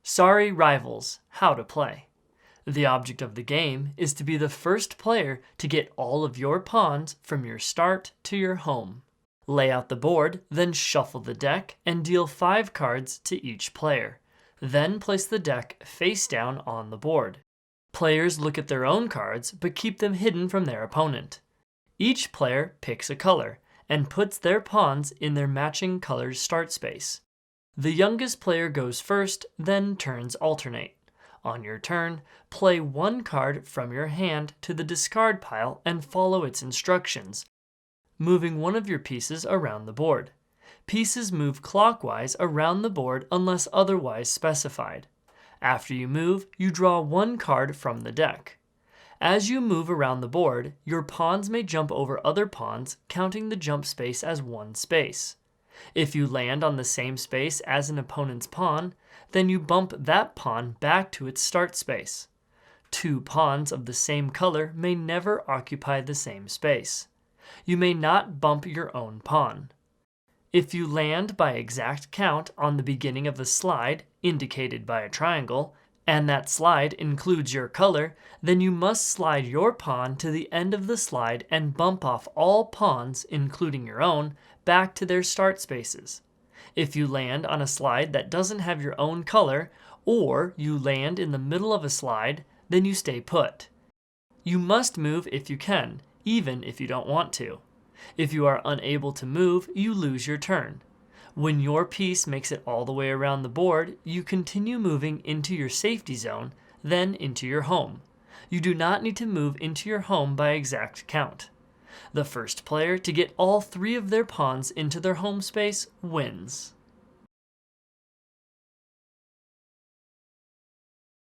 Sorry rivals, how to play. The object of the game is to be the first player to get all of your pawns from your start to your home. Lay out the board, then shuffle the deck and deal 5 cards to each player. Then place the deck face down on the board. Players look at their own cards but keep them hidden from their opponent. Each player picks a color and puts their pawns in their matching color's start space. The youngest player goes first, then turns alternate. On your turn, play 1 card from your hand to the discard pile and follow its instructions, moving one of your pieces around the board. Pieces move clockwise around the board unless otherwise specified. After you move, you draw 1 card from the deck. As you move around the board, your pawns may jump over other pawns, counting the jump space as 1 space. If you land on the same space as an opponent's pawn, then you bump that pawn back to its start space. 2 pawns of the same color may never occupy the same space. You may not bump your own pawn. If you land by exact count on the beginning of the slide, indicated by a triangle, and that slide includes your color, then you must slide your pawn to the end of the slide and bump off all pawns, including your own, back to their start spaces. If you land on a slide that doesn't have your own color, or you land in the middle of a slide, then you stay put. You must move if you can, even if you don't want to. If you are unable to move, you lose your turn. When your piece makes it all the way around the board, you continue moving into your safety zone, then into your home. You do not need to move into your home by exact count. The first player to get all 3 of their pawns into their home space wins.